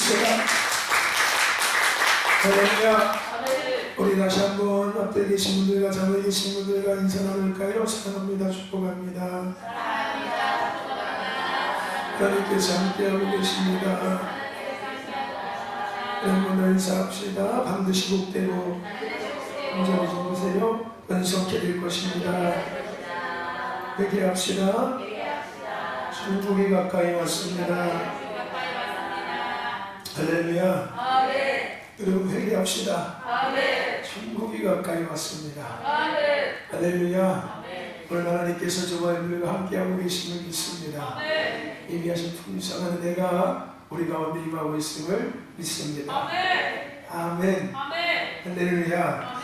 주세요. 할렐루야. 우리 다시 한번 앞에 계신 분들과 자리에 계신 분들과 인사 나눌까요? 사랑합니다. 축복합니다. 하나님께서 함께하고 계십니다. 여러분 인사합시다. 반드시 복되고 온전히 주무세요. 번성케 될 것입니다. 회개합시다. 천국이 가까이 왔습니다. 할렐루야. 여러분 회개합시다. 천국이 가까이 왔습니다. 할렐루야. 오늘 하나님께서 저와 여러분과 함께하고 계심을 믿습니다. 예비하신 풍성한 은혜가 우리 가운데 임하고 있음을 믿습니다. 아멘. 할렐루야.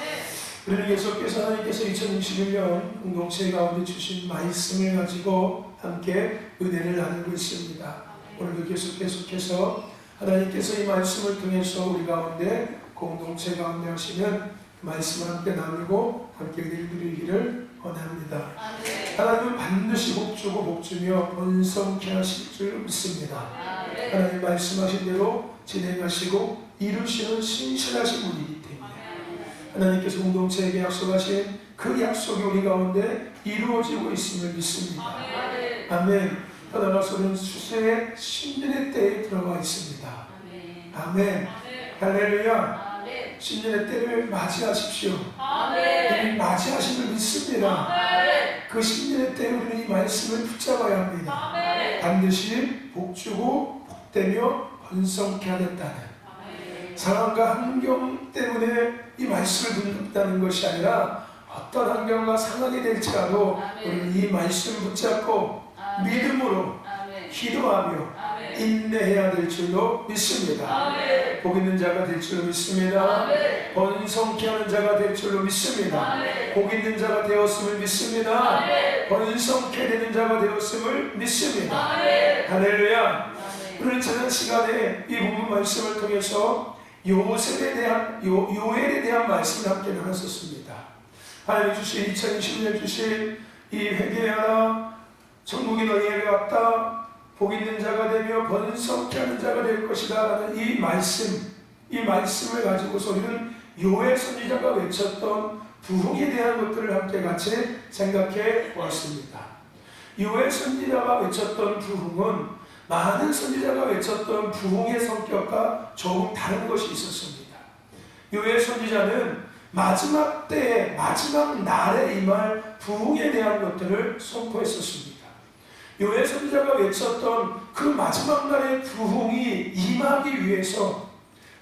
우리는 계속해서 하나님께서 2021년 공동체 가운데 주신 말씀을 가지고 함께 은혜를 나누고 있습니다. 오늘도 계속해서 하나님께서 이 말씀을 통해서 우리 가운데 공동체 가운데 하시는 말씀을 함께 나누고 함께 은혜를 누리기를 원합니다. 하나님은 반드시 복주고 복주며 번성케 하실 줄 믿습니다. 하나님 말씀하신 대로 진행하시고 이루시는 신실하신 분이기 때문에 하나님께서 공동체에게 약속하신 그 약속이 우리 가운데 이루어지고 있음을 믿습니다. 아멘. 떠나가서 우리는 수세의 신년의 때에 들어가 있습니다. 아멘. 할렐루야. 신년의 때를 맞이하십시오. 이미 맞이하심을 믿습니다. 그 신년의 때에 우리는 이 말씀을 붙잡아야 합니다. 반드시 복주고 복되며 번성케 하겠다는 상황과 환경 때문에 이 말씀을 듣는다는 것이 아니라 어떤 환경과 상황이 될지라도 우리는 이 말씀을 붙잡고 믿음으로 기도하며 인내해야 될 줄로 믿습니다. 복 있는 자가 될 줄로 믿습니다. 번성케 하는 자가 될 줄로 믿습니다. 복 있는 자가 되었음을 믿습니다. 번성케 되는 자가 되었음을 믿습니다. 할렐루야. 우리는 지난 시간에 이 부분 말씀을 통해서 요셉에 대한 요엘에 대한 말씀을 함께 나눴었습니다. 하나님 주신 2020년 주신 이 회개하라 천국이 너희에게 왔다 복 있는 자가 되며 번성케 하는 자가 될 것이다 라는 이 말씀을 가지고서 우리는 요엘 선지자가 외쳤던 부흥에 대한 것들을 함께 같이 생각해 보았습니다. 요엘 선지자가 외쳤던 부흥은 많은 선지자가 외쳤던 부흥의 성격과 조금 다른 것이 있었습니다. 요엘 선지자는 마지막 때에 마지막 날에 임할 부흥에 대한 것들을 선포했었습니다. 요엘 선지자가 외쳤던 그 마지막 날의 부흥이 임하기 위해서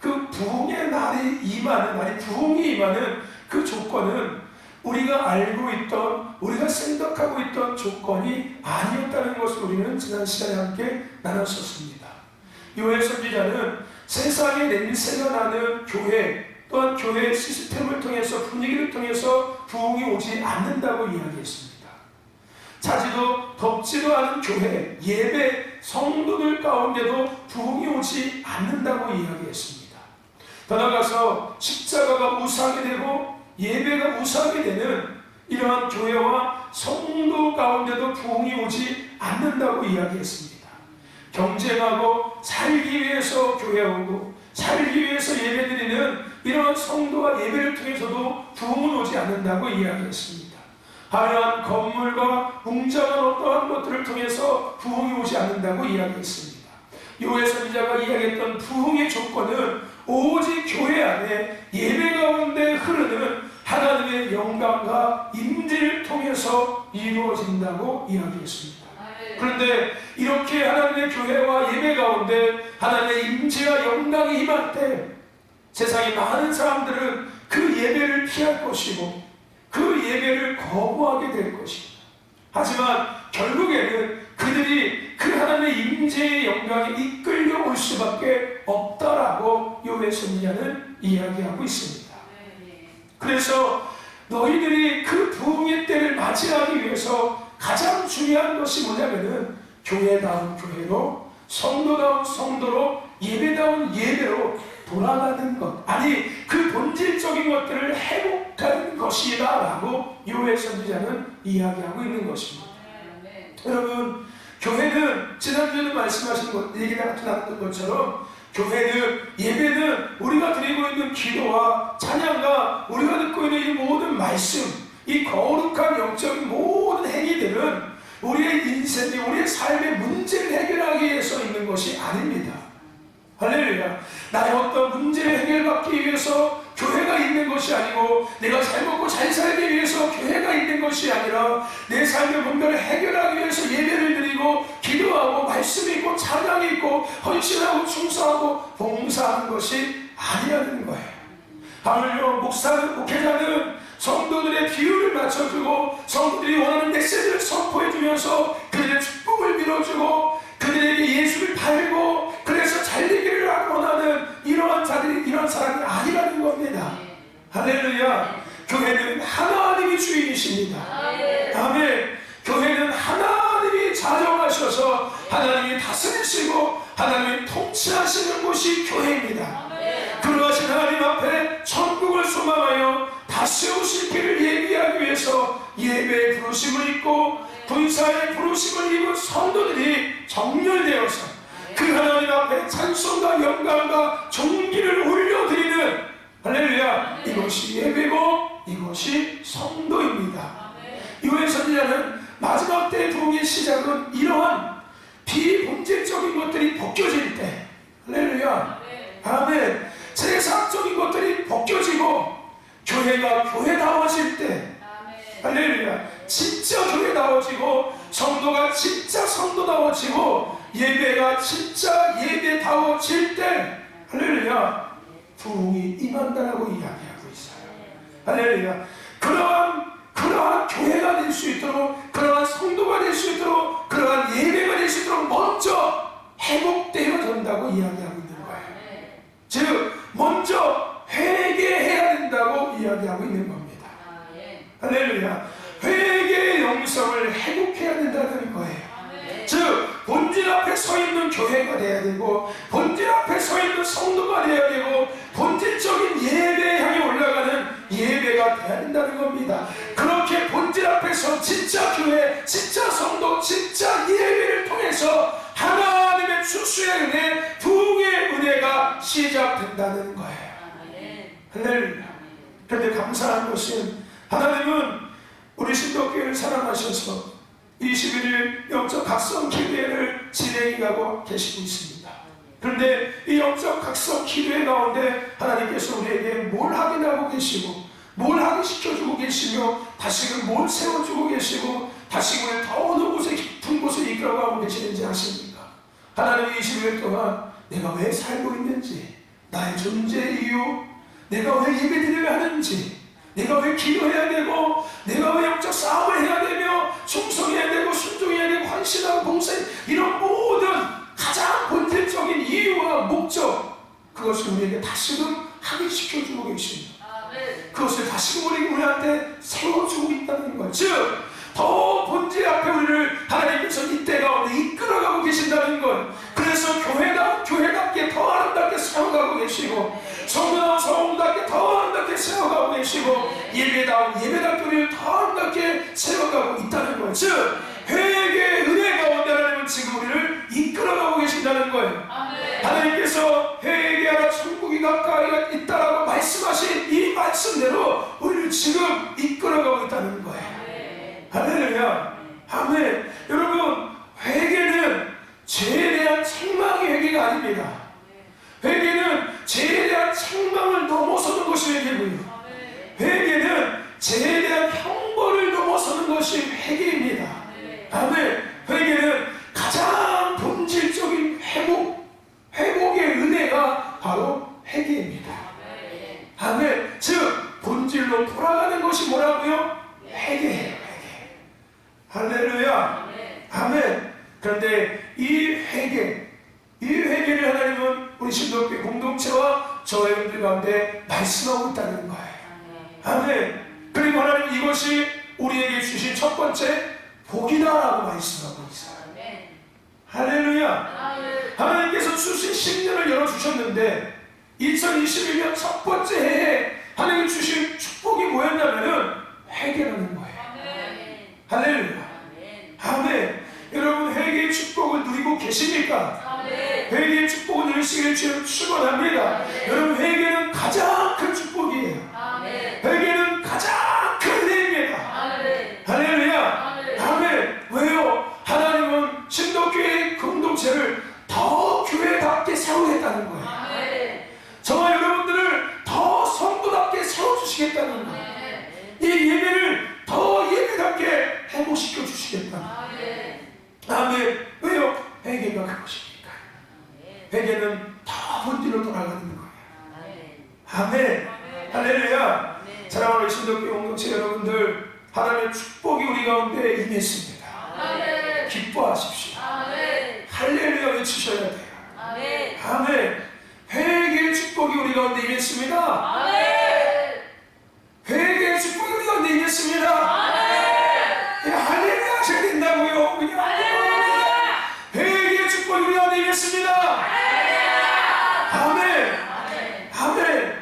그 부흥의 날이 임하는 부흥이 임하는 그 조건은 우리가 알고 있던 우리가 생각하고 있던 조건이 아니었다는 것을 우리는 지난 시간에 함께 나눴었습니다. 요엘 선지자는 세상에 냄새가 나는 교회 또한 교회의 시스템을 통해서 분위기를 통해서 부흥이 오지 않는다고 이야기했습니다. 차지도 덥지도 않은 교회 예배 성도들 가운데도 부흥이 오지 않는다고 이야기했습니다. 더 나아가서 십자가가 우상이 되고 예배가 우상이 되는 이러한 교회와 성도 가운데도 부흥이 오지 않는다고 이야기했습니다. 경쟁하고 살기 위해서 교회 오고 살기 위해서 예배드리는 이러한 성도와 예배를 통해서도 부흥은 오지 않는다고 이야기했습니다. 화려한 건물과 웅장한 어떠한 것들을 통해서 부흥이 오지 않는다고 이야기했습니다. 요엘 선지자가 이야기했던 부흥의 조건은 오직 교회 안에 예배 가운데 흐르는 하나님의 영광과 임재를 통해서 이루어진다고 이야기했습니다. 그런데 이렇게 하나님의 교회와 예배 가운데 하나님의 임재와 영광이 임할 때 세상의 많은 사람들은 그 예배를 피할 것이고 그 예배를 거부하게 될 것입니다. 하지만 결국에는 그들이 그 하나님의 임재의 영광에 이끌려 올 수밖에 없다라고 요엘 선지자는 이야기하고 있습니다. 그래서 너희들이 그 부흥의 때를 맞이하기 위해서 가장 중요한 것이 뭐냐면은 교회다운 교회로 성도다운 성도로 예배다운 예배로 돌아가는 것, 아니 그 본질적인 것들을 회복하는 것이다 라고 요엘 선지자는 이야기하고 있는 것입니다. 여러분 교회는 지난주에도 말씀하신 것, 얘기가 나왔던 것처럼 교회는, 예배는 우리가 드리고 있는 기도와 찬양과 우리가 듣고 있는 이 모든 말씀, 이 거룩한 영적인 모든 행위들은 우리의 인생의, 우리의 삶의 문제를 해결하기 위해서 있는 것이 아닙니다. 할렐루야. 나의 어떤 문제를 해결받기 위해서 교회가 있는 것이 아니고, 내가 잘 먹고 잘 살기 위해서 교회가 있는 것이 아니라, 내 삶의 문제를 해결하기 위해서 예배를 드리고 기도하고 말씀이 있고 찬양이 있고 헌신하고 충성하고 봉사하는 것이 아니라는 거예요. 하물며 목사는, 목회자는 성도들의 비율을 맞춰주고 성도들이 원하는 메시지를 선포해주면서 그들의 축복을 밀어주고 그들에게 예수를 팔고 그래서 잘되기를 원하는 이러한 자들이, 이러한 사람이 아니라는 겁니다. 할렐루야. 교회는 하나님이 주인이십니다. 아멘. 교회는 하나님이 자정하셔서 하나님이 다스리시고 하나님이 통치하시는 곳이 교회입니다. 그러하신 하나님 앞에 천국을 소망하여 다스오실 길을 예비하기 위해서 예배의 부르심을 입고 분사의 부르심을 입은 성도들이 정렬되어서 그 하나님 앞에 찬송과 영광과 존귀를 올려드리는, 할렐루야, 이것이 예배고 이것이 성도입니다. 요엘 선지자는 마지막 때의 부흥의 시작은 이러한 비본질적인 것들이 벗겨질 때, 할렐루야, 아멘, 세상적인 것들이 벗겨지고 교회가 교회다워질 때, 할렐루야, 진짜 교회다워지고 성도가 진짜 성도다워지고 예배가 진짜 예배다워질 때, 할렐루야, 부흥이 임한다라고 이야기하고 있어요. 할렐루야. 그러한 교회가 될 수 있도록, 그러한 성도가 될 수 있도록, 그러한 예배가 될 수 있도록 먼저 회복되어진다고 이야기하고 있는 거예요. 즉 먼저 회개해야 된다고 이야기하고 있는 겁니다. 할렐루야. 회개의 영성을 회복해야 된다는 거예요. 즉 본질 앞에 서 있는 교회가 돼야 되고 본질 앞에 서 있는 성도가 돼야 되고 본질적인 예배에 향해 올라가는 예배가 돼야 된다는 겁니다. 그렇게 본질 앞에서 진짜 교회, 진짜 성도, 진짜 예배를 통해서 하나님의 추수의 은혜, 부흥의 은혜가 시작된다는 거예요. 할렐루야. 그런데 감사한 것은 하나님은 우리 신도교회를 사랑하셔서 21일 영적 각성 기도회를 진행하고 계시고 있습니다. 그런데 이 영적 각성 기도회 가운데 하나님께서 우리에게 뭘 확인하고 계시고 뭘 하게 시켜주고 계시며 다시금 뭘 세워주고 계시고 다시금 더 어느 곳에 깊은 곳에 이끌어가고 계시는지 아십니까? 하나님이 21일 동안 내가 왜 살고 있는지, 나의 존재 이유, 내가 왜 예배드려야 하는지, 내가 왜 기도해야 되고 내가 왜 영적 싸움을 해야 되며 충성해야 되고 순종해야 되고 헌신하고 봉사, 이런 모든 가장 본질적인 이유와 목적, 그것을 우리에게 다시금 확인시켜주고 계십니다. 그것을 다시금 우리한테 세워주고 있다는 것. 즉 더 본질 앞에 우리를 하나님께서 이때 가운데 이끌어가고 계신다는 것. 그래서 교회답게 더 아름답게 세워가고 계시고 성도다운 성도답게 더 아름답게 세워가고 계시고 예배답게 우리를 더 아름답게 세워가고 있다는 것. 즉 회개의 은혜 가운데 하나님은 지금 우리를 이끌어가고 계신다는 거예요. 하나님께서 회개하라 천국이 가까이 있다라고 말씀하신 이 말씀대로 우리를 지금 이끌어가고 있다는 거예요. 할렐루야. 아멘. 여러분, 회개는 죄에 대한 책망의 회개가 아닙니다. 회개는 죄에 대한 책망을 넘어서는 것이 회개고요. 회개는 죄에 대한 형벌을 넘어서는 것이 회개입니다. 아멘. 회개는 가장 본질적인 회복의 은혜가 바로 회개입니다. 아멘. 즉 본질로 돌아가는 것이 뭐라고요? 회개예요. 할렐루야. 아멘. 그런데 이 회개를 하나님은 우리 신도교회 공동체와 저와 여러분들 가운데 말씀하고 있다는 거예요. 아멘. 그리고 하나님 이것이 우리에게 주신 첫 번째 복이다라고 말씀하고 있어요. 할렐루야. 하나님께서 주신 10년을 열어주셨는데 2021년 첫 번째 해에 하나님 주신 축복이 뭐였냐면은 회개라는 거예요. 할렐루야. 아멘. 여러분 회개의 축복을 누리고 계십니까? 회개의 축복을 누리고 되시기를 주님 축원합니다. 여러분, 회개는 가장 큰 축복이에요. 회개는 가장 큰 은혜입니다. 할렐루야. 아멘. 왜요? 하나님은 신도교회 공동체를 더 교회답게 세우겠다는 거예요. 저와 여러분들을 더 성도답게 세워주시겠다는 거예요. 이 예배를 더 예배답게 회복시켜 주시겠다는 거예요. 아멘. 왜요? 회개가 그것입니까? 회개는 더 본질로 돌아가는 거예요. 아멘. 할렐루야. 사랑하는 신도교회 공동체 여러분들, 하나님의 축복이 우리 가운데 임했습니다. 기뻐하십시오. 할렐루야 외치셔야 돼요. 아멘. 회개의 축복이 우리 가운데 임했습니다. 회개의 축복이 우리 가운데 임했습니다. 할렐루야 하셔야 된다고요. 회개의 축복이 우리 가운데 임했습니다. 아멘. 아멘.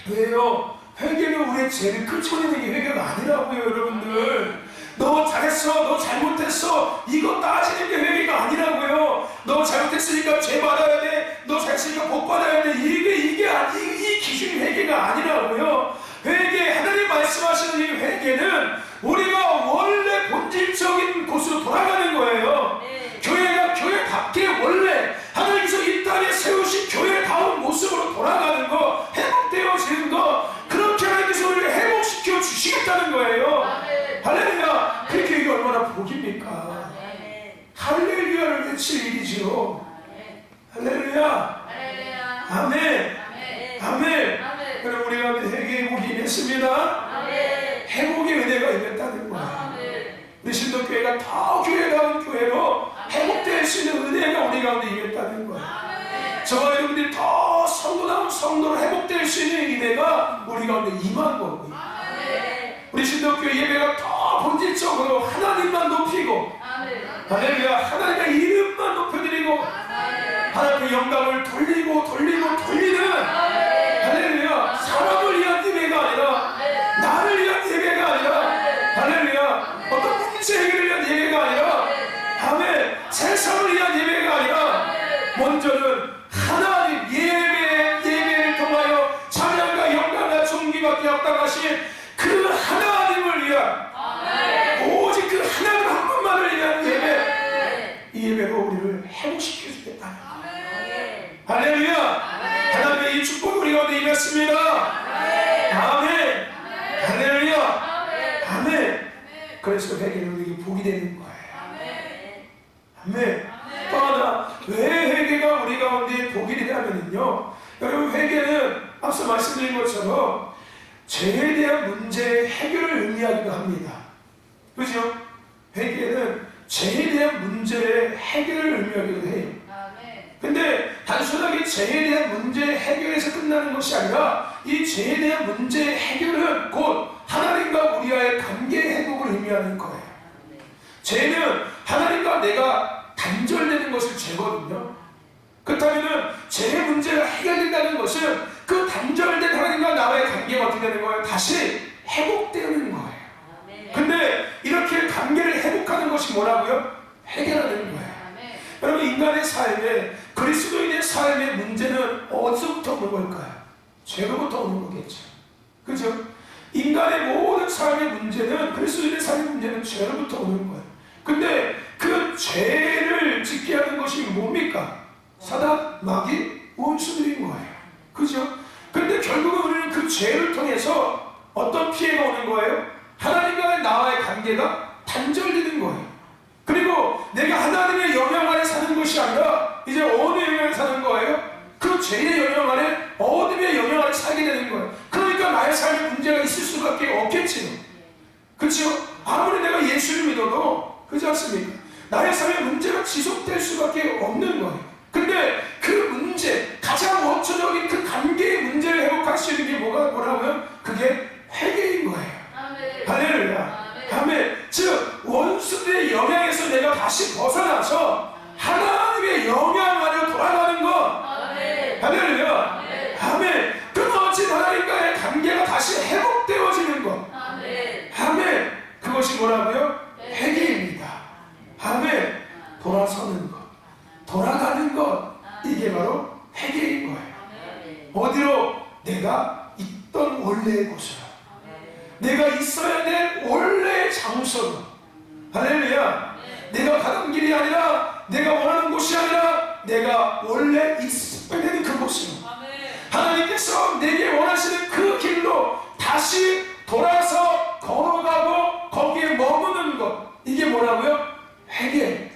왜요? 회개는 우리의 죄를 끌쳐내는 게 회개가 아니라고요. 여러분들, 너 잘했어, 너 잘못했어, 이거 따지는 게 회개가 아니라고요. 너 잘못했으니까 죄 받아야 돼, 너 잘했으니까 복 받아야 돼, 이 기준이 회개가 아니라고요. 회개, 하나님 말씀하시는 이 회개는 우리가 원래 본질적인 곳으로 돌아가는 거예요. 교회가 교회답게 원래 하나님께서 이 땅에 세우신 교회다운 모습으로 돌아가는 거, 회복되어지는 거, 그렇게 하나님께서 우리를 회복시켜 주시겠다는 거예요. 할렐루야. 그렇게 이게 얼마나 복입니까? 할렐루야를 외칠 일이지요. 할렐루야. 아멘. 아멘. 그럼 우리가 회개의 복이 임했습니다. 회복의 은혜가 임했다는 거예요. 우리 신도교회가 더 교회다운 교회로 회복될 수 있는 은혜가 우리 가운데 임했다는 거예요. 저와 여러분들이 더 성도다운 성도로 회복될 수 있는 은혜가 우리 가운데 임한 거고요. 우리 신도교회 예배가 더 본질적으로 하나님만 높이고, 할렐루야, 하나님의 이름만 높여드리고, 하나님의 영광을 돌리는, 할렐루야, 사람을 위한 예배가 아니라, 나를 위한 예배가 아니라, 할렐루야, 어떤 문제 해결을 위한 예배가 아니라, 아멘, 세상을 위한 예배가 아니라, 먼저는 하나님 예배를 통하여 찬양과 영광과 존귀받게 합당하신 그 하나님을 위한, 오직 그 하나님 한 분만을 위한 예배, 이 예배로 우리를 회복시켜 주겠다. 할렐루야. 하나님의 이 축복이 우리 가운데 임했습니다. 아멘. 할렐루야. 아멘. 그래서 회개는 우리에게 복이 되는 거예요. 아멘. 또 하나, 왜 회개가 우리 가운데 복이 되냐면요, 여러분, 회개는 앞서 말씀드린 것처럼 죄에 대한 문제의 해결을 의미하기도 합니다. 그죠? 회개는 죄에 대한 문제의 해결을 의미하기도 해요. 근데 단순하게 죄에 대한 문제의 해결에서 끝나는 것이 아니라, 이 죄에 대한 문제의 해결은 곧 하나님과 우리와의 관계의 회복을 의미하는 거예요. 죄는 하나님과 내가 단절되는 것을 죄거든요. 그렇다면 죄의 문제가 해결된다는 것은 그 단절된 하나님과 나와의 관계가 어떻게 되는 거예요? 다시 회복되는 거예요. 근데 이렇게 관계를 회복하는 것이 뭐라고요? 해결하는 거예요. 여러분, 인간의 삶에, 그리스도인의 삶의 문제는 어디서부터 오는 걸까요? 죄로부터 오는 거겠죠. 그죠? 인간의 모든 삶의 문제는, 그리스도인의 삶의 문제는 죄로부터 오는 거예요. 근데 그 죄를 짓게 하는 것이 뭡니까? 사단, 마귀, 원수들인 거예요. 그죠? 근데 결국은 우리는 그 죄를 통해서 어떤 피해가 오는 거예요? 하나님과의 나와의 관계가 단절되는 거예요. 그리고 내가 하나님의 영향 아래 사는 것이 아니라 이제 어느 영향 아래 사는 거예요? 그 죄의 영향 아래, 어둠의 영향 아래 살게 되는 거예요. 그러니까 나의 삶에 문제가 있을 수밖에 없겠지요. 그렇죠? 아무리 내가 예수를 믿어도, 그렇지 않습니까? 나의 삶에 문제가 지속될 수밖에 없는 거예요. 근데 그 문제, 가장 원초적인 그 관계의 문제를 회복할 수 있는 게 뭐라고요? 그게 회개인 거예요. 할렐루야. 아멘. 즉, 원수들의 영향에서 내가 다시 벗어나서 하나님의 영향 아래로 돌아가는 것. 할렐루야. 아멘. 끊어진 하나님과의 관계가 다시 회복되어지는 것. 아멘. 그것이 뭐라고요? 회개입니다. 아멘. 돌아서는 것, 돌아가는 것, 이게 바로 길이 아니라, 내가 원하는 곳이 아니라, 내가 원래 있어야 되는 그곳으로 하나님께서 내게 원하시는 그 길로 다시 돌아서 걸어가고 거기에 머무는 것, 이게 뭐라고요? 회개.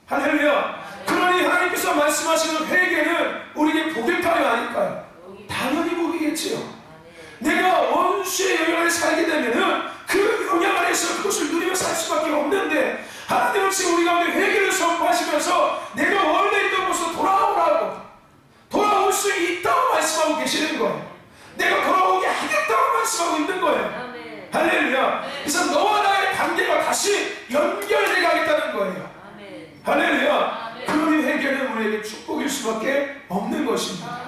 할렐루야. 그러니 하나님께서 말씀하시는 회개는 우리에게 복일까요 아닐까요? 당연히 복이겠지요. 내가 원수의 영향 아래 살게 되면은 그 영향 아래서 그것을 누리며 살 수밖에 없는데, 하나님은 지금 우리 가운데 회개를 선포하시면서 내가 원래 있던 곳으로 돌아오라고, 돌아올 수 있다고 말씀하고 계시는 거예요. 내가 돌아오게 하겠다고 말씀하고 있는 거예요. 할렐루야. 그래서 너와 나의 관계가 다시 연결돼 가겠다는 거예요. 할렐루야. 그러니 회개는 우리에게 축복일 수밖에 없는 것입니다.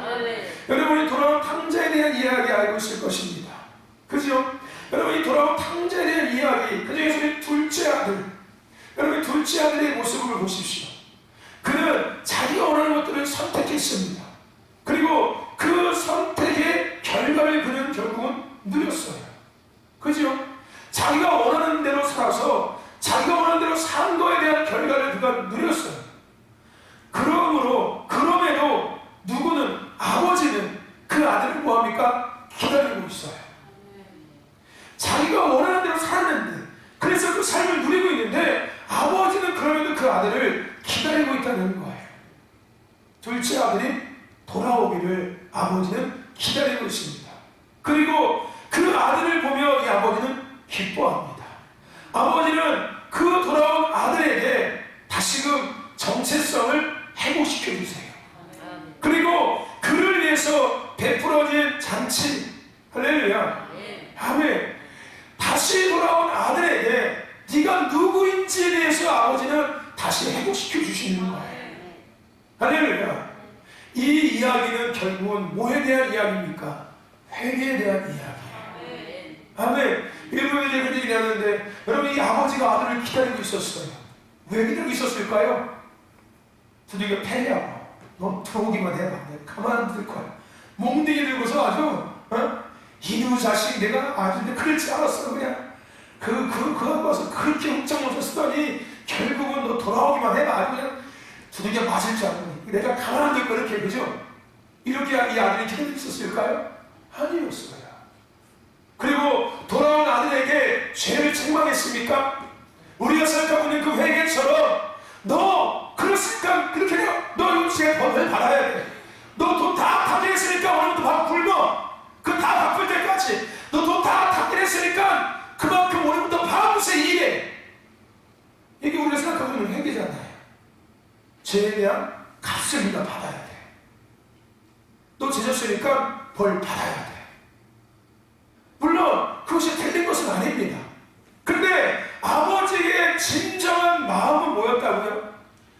여러분이 돌아온 탕자에 대한 이야기 알고 있을 것입니다. 그죠? 여러분이 돌아온 탕자에 대한 이야기, 그 중에서 우리 둘째 아들, 여러분 둘째 아들의 모습을 보십시오. 그는 자기가 원하는 것들을 선택했습니다. 그리고 그 선택의 결과를 그는 결국은 누렸어요. 그죠? 자기가 원하는 대로 살아서 자기가 원하는 대로 산 거에 대한 결과를 그가 누렸어요. 그럼에도 누구는, 아버지는 그 아들을 뭐합니까? 기다리고 있어요. 자기가 원하는 대로 살았는데, 그래서 그 삶을 누리고 있는데, 아버지는 그럼에도 그 아들을 기다리고 있다는 거예요. 둘째 아들이 돌아오기를 아버지는 기다리고 있습니다. 그리고 그 아들을 보며 이 아버지는 기뻐합니다. 아버지는 그 돌아온 아들에게 다시금 정체성을 회복시켜 주세요. 그리고 그를 위해서 베풀어진 잔치, 할렐루야, 아멘. 다시 돌아온 아들에게 네가 누구인지에 대해서 아버지는 다시 회복시켜 주시는 거예요. 할렐루야. 이 이야기는 결국은 뭐에 대한 이야기입니까? 회개에 대한 이야기예요. 아멘. 일부에 이제 그렇게 얘기하는데, 여러분 이 아버지가 아들을 기다리고 있었어요. 왜 기다리고 있었을까요? 두들겨 패려고. 너 들어오기만 해봐. 내가 가만 둘 거야. 몽둥이 들고서 아주, 이놈 자식 내가 아주 그렇지 않았어. 그냥 그거 와서 그렇게 흑장못을 쓰더니 결국은 너 돌아오기만 해봐. 아주 그냥 두들겨 맞을 줄 알고. 내가 가만 둘 거야. 이렇게, 그죠? 이렇게 이 아들이 기다리고 있었을까요? 아니었어요. 그리고 돌아온 아들에게 죄를 책망했습니까? 우리가 생각하고 있는 그 회개처럼, 너 그랬으니까 그렇게 해요. 너 요새 벌을 받아야 돼. 너 돈 다 갚게 했으니까 오늘부터 밥 굶어. 그 다 갚을 때까지 너 돈 다 갚게 했으니까 그만큼 오늘부터 밤새 일해. 이게 우리가 생각하고 있는 회개잖아요. 죄에 대한 값을 네가 받아야 돼. 너 죄졌으니까 벌 받아야 돼. 물론 그것이 틀린 것은 아닙니다. 근데 아버지의 진정한 마음은 뭐였다고요?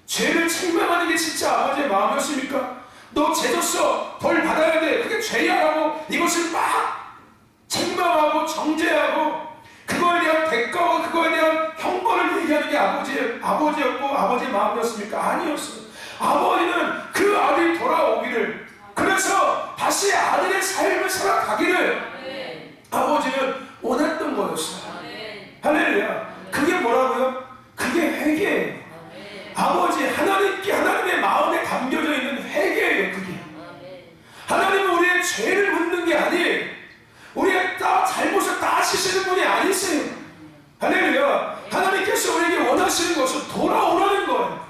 죄를 책망하는 게 진짜 아버지의 마음이었습니까? 너 죄졌어, 벌 받아야 돼, 그게 죄야라고 이것을 막 책망하고 정죄하고 그거에 대한 대가와 그거에 대한 형벌을 얘기하는 게 아버지였고 아버지의 마음이었습니까? 아니었어요. 아버지는 그 아들이 돌아오기를, 그래서 다시 아들의 삶을 살아가기를 아버지는 원했던 거였어요. 할렐루야. 그게 뭐라고요? 그게 회개예요. 아버지, 하나님의 마음에 담겨져 있는 회개예요. 그게 하나님은 우리의 죄를 묻는 게 아니에요. 우리의 잘못을 따지시는 분이 아니세요. 할렐루야. 하나님께서 우리에게 원하시는 것은 돌아오라는 거예요.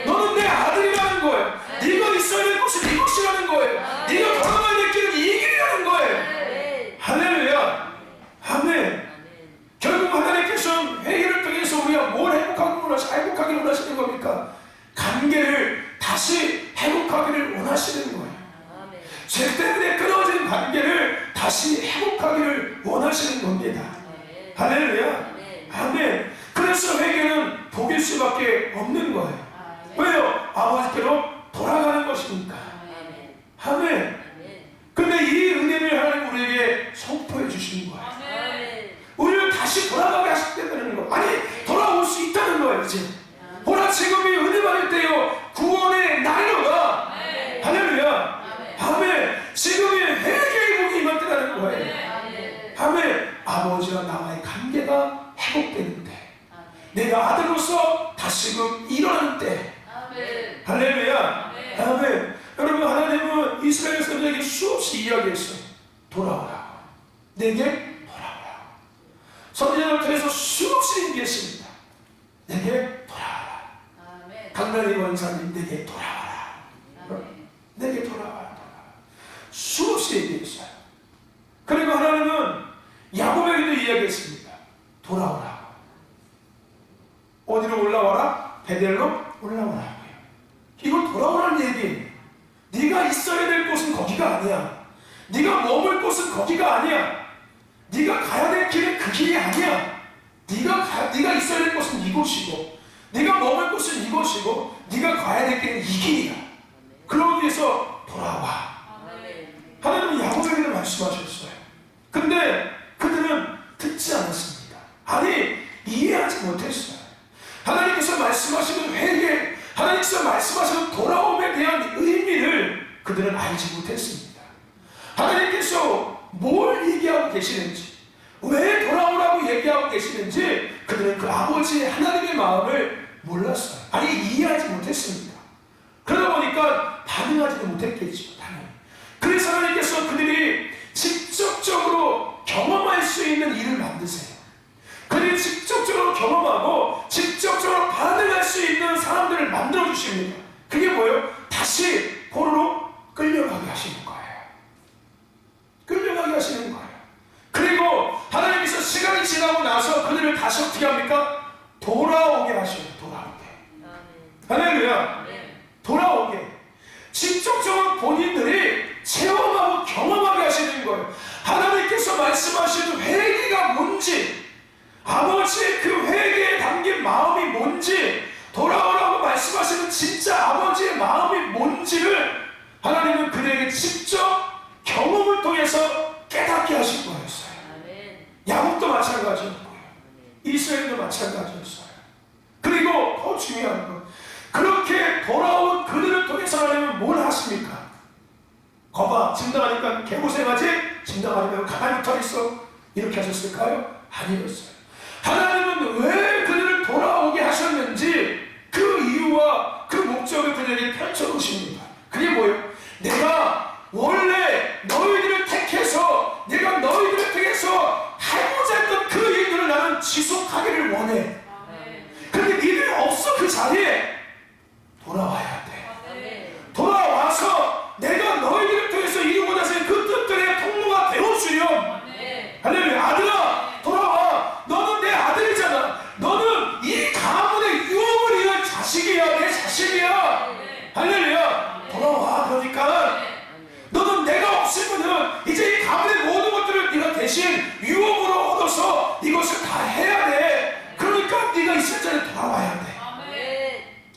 너는 내 아들이라는 거예요. 네가 있어야 될 곳은 이곳이라는 거예요. 네가 걸어가야 될 길은 이 길이라는 거예요. 할렐루야. 아멘. 결국 하나님께서는 회개를 통해서 우리가 뭘 행복하기를 원하시는 겁니까? 관계를 다시 회복하기를 원하시는 거예요. 죄 때문에 끊어진 관계를 다시 회복하기를 원하시는 겁니다. 할렐루야. 아멘. 그래서 회개는 복일 수밖에 없는 거예요. 왜요? 아버지께로 돌아가는 것이니까. 아멘. 근데 이 은혜를 하나님 우리에게 선포해 주시는 거예요. 우리를 다시 돌아가게 하셨다는 거. 아니, 돌아올 수 있다는 거예요. 이제 보라, 지금이 은혜 받을 때요, 구원의 날로가. 할렐루야. 아멘. 지금이 회개의 복이 임할 때라는 거예요. 아멘. 아버지와 나와의 관계가 회복되는데 내가 아들로서 다시금 일어나는 때. 할렐루야. 아멘. 여러분, 하나님은 이스라엘 사람들에게 수없이 이야기했어요. 돌아오라. 내게 돌아오라. 선지자를 통해서 수없이 얘기했습니다. 내게 돌아와라. 강단의 원사님, 내게 돌아와라. 내게 돌아와라. 수없이 얘기했어요. 그리고 하나님은 야곱에게도 이야기했습니다. 돌아오라. 어디로 올라와라? 베델로 올라오라. 이거 돌아오라는 얘기예요. 네가 있어야 될 곳은 거기가 아니야. 네가 머물 곳은 거기가 아니야. 네가 가야 될 길은 그 길이 아니야. 네가 있어야 될 곳은 이곳이고, 네가 머물 곳은 이곳이고, 네가 가야 될 길은 이 길이야. 그러기 위해서 돌아와. 하나님은 야곱에게 말씀하셨어요. 근데 그들은 듣지 않았습니다. 아니, 이해하지 못했어요. 하나님께서 말씀하시는 회개, 하나님께서 말씀하시는 돌아옴에 대한 의미를 그들은 알지 못했습니다. 하나님께서 뭘 얘기하고 계시는지, 왜 돌아오라고 얘기하고 계시는지 그들은 그 아버지의 하나님의 마음을 몰랐어요. 아니, 이해하지 못했습니다. 그러다 보니까 반응하지도 못했겠죠, 당연히. 그래서 하나님께서 그들이 직접적으로 경험할 수 있는 일을 만드세요. 그들이 직접적으로 경험하고 직접적으로 반응할 수 있는 사람들을 만들어 주십니다. 그게 뭐예요? 다시 포로로 끌려가게 하시는 거예요. 끌려가게 하시는 거예요. 그리고 하나님께서 시간이 지나고 나서 그들을 다시 어떻게 합니까? 돌아오게 하셔요. 돌아오게. 할렐루야. 돌아오게. 직접적으로 본인들이 체험하고 경험하게 하시는 거예요. 하나님께서 말씀하시는 회개가 뭔지, 아버지의 그 회개에 담긴 마음이 뭔지, 돌아오라고 말씀하시는 진짜 아버지의 마음이 뭔지를 하나님은 그들에게 직접 경험을 통해서 깨닫게 하신 거였어요. 야곱도 마찬가지였고요. 이스라엘도 마찬가지였어요. 그리고 더 중요한 건, 그렇게 돌아온 그들을 통해서 하나님은 뭘 하십니까? 거봐, 짐당하니까 개고생하지? 짐당하지 말고 가만히 붙어 있어. 이렇게 하셨을까요? 아니었어요. 하나님은 왜 그들을 돌아오게 하셨는지 그 이유와 그 목적을 그들에게 펼쳐놓으십니다. 그게 뭐예요? 내가 원래 너희들을 택해서, 내가 너희들을 통해서 하고자 했던 그 일들을 나는 지속하기를 원해. 그런데 니들이 없어. 그 자리에 돌아와야 돼. 돌아와서 내가 너희들을 통해서 이루고자 하는 그 뜻들의 통로가 되어주렴. 할렐루야. 아들아, 돌아와. 너는 내 아들이잖아. 너는 이 가문의 유업을 이을 자식이야. 내 자식이야. 할렐루야. 돌아와. 그러니까 너는 내가 없으면은 이제 이 가문의 모든 것들을 네가 대신 유업으로 얻어서 이것을 다 해야 돼. 그러니까 네가 있을 자리에 돌아와야 돼.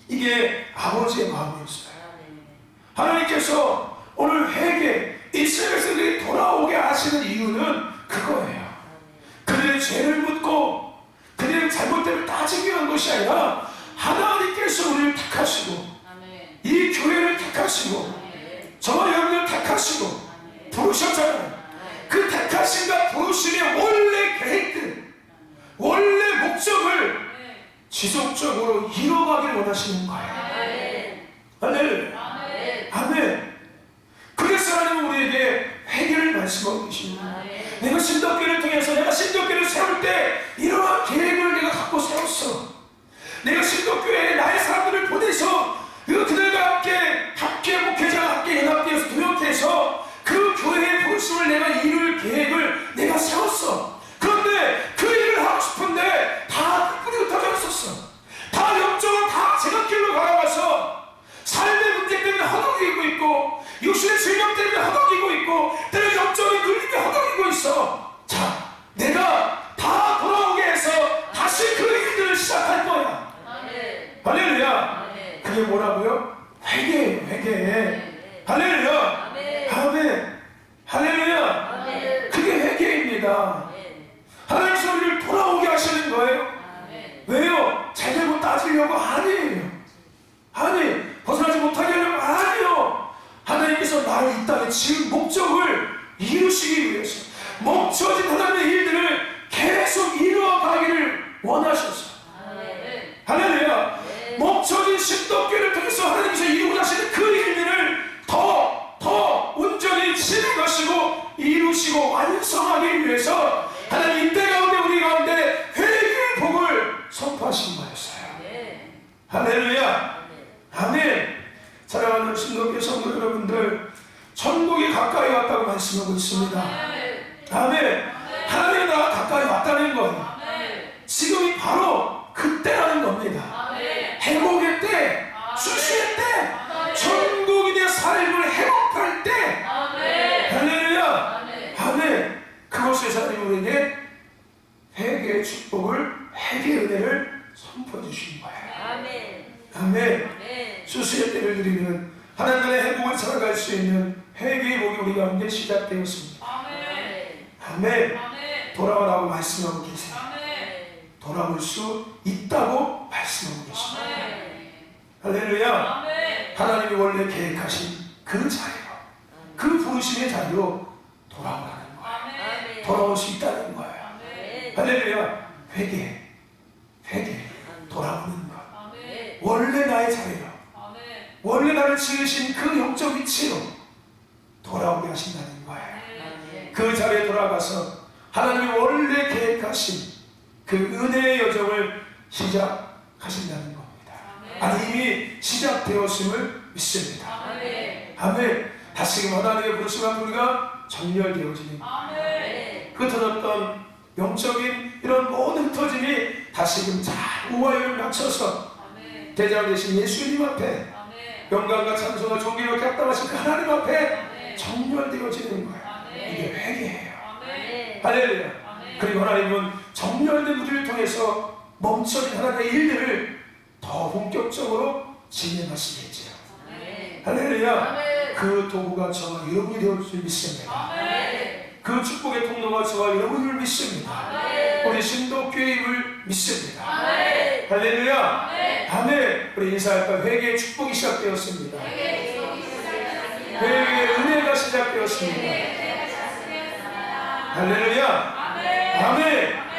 이게 아버지의 마음이었어요. 하나님께서 오늘 회개, 이스라엘 백성들이 돌아오게 하시는 이유는 그거예요. 그들의 죄를 묻고 그들의 잘못됨을 따지기 위한 것이 아니라 하나님께서 우리를 택하시고 이 교회를 택하시고 저와 여러분을 택하시고 부르셨잖아요. 그 택하심과 부르심의 원래 계획들, 원래 목적을 지속적으로 이뤄가길 원하시는 거예요. 할렐루야. 아멘. 그래서 하나님은 우리에게 회개를 말씀하고 계십니다. 내가 신덕기를 통해서, 내가 신덕기를 세울 때 이러한 계획을 내가 갖고 세웠어. 내가 신덕교회에 나의 사람들을 보내서 그들과 함께 목회자와 함께 연합되어서 동역해서 그 교회의 부르심을 내가 이룰 계획을 내가 세웠어. 그런데 그 일을 하고 싶은데 다 뿌리고 터졌었어. 다 영적으로 다 제각길로 걸어가서 삶의 문제 때문에 허덕이고 있고, 육신의 질병 때문에 허덕이고 있고, 때로 영적인 눌림에 허덕이고 있어. 자, 내가 다 돌아오게 해서 다시 그 일들을 시작할 거야. 할렐루야. 그게 뭐라고요? 회개예요. 회개. 할렐루야. 아멘. 할렐루야. 그게 회개입니다. 하나님께서 우리를 돌아오게 하시는 거예요. 왜요? 잘되고 따지려고? 아니에요. 아니, 벗어나지 못하게 하려고? 아니요. 하나님께서 나를 이 땅에 지은 목적을 이루시기 위해서 멈춰진 하나님의 일들을 계속 이루어 가기를 원하셨어요. 할렐루야. 할렐루야. 아멘. 사랑하는 신도교 성도 여러분들, 천국이 가까이 왔다고 말씀하고 있습니다. 아멘. 하나님의 나라가 가까이 왔다는 거예요. 지금이 바로 그때라는 겁니다. 회복의 때, 수시의 때, 천국이 내 삶을 회복할 때. 할렐루야. 아멘. 그것에서 하나님 우리에게 회개의 축복을, 회개의 은혜를 선포해 주신 거예요. 아멘. 수수의 때를 드리는 하나님의 행복을 살아갈 수 있는 회개의 복이 우리 가운데 시작되었습니다. 아멘. 돌아오라고 말씀하고 계세요. 돌아올 수 있다고 말씀하고 계십니다. 할렐루야. 하나님이 원래 계획하신 그 자리로, 그 부르심의 자리로 돌아오라는 거예요. 돌아올 수 있다는 거예요. 할렐루야. 회개, 돌아오는 것. 원래 나의 자리로, 원래 나를 지으신 그 영적 위치로 돌아오게 하신다는 거예요. 그 자리에 돌아가서 하나님이 원래 계획하신 그 은혜의 여정을 시작하신다는 겁니다. 아니, 이미 시작되었음을 믿습니다. 아멘. 다시금 하나님의 부르심과 우리가 정렬되어지는 흩어졌던 영적인 이런 모든 흩어짐이 다시금 잘 우화요를 맞춰서 대장 되신 예수님 앞에 영광과 찬송과 존귀를 합당하신 그 하나님 앞에 정렬되어지는 거예요. 이게 회개예요. 할렐루야. 그리고 하나님은 정렬된 우리를 통해서 멈춰진 하나님의 일들을 더 본격적으로 진행하시겠지요. 할렐루야. 그 도구가 저와 여러분이 되어 줄 믿습니다. 그 축복의 통로가 저와 여러분을 믿습니다. 우리 신도교회임을 믿습니다. 할렐루야. 아멘. 우리 인사할까? 회개의 축복이 시작되었습니다. 회개의 은혜가 시작되었습니다. 할렐루야. 아멘.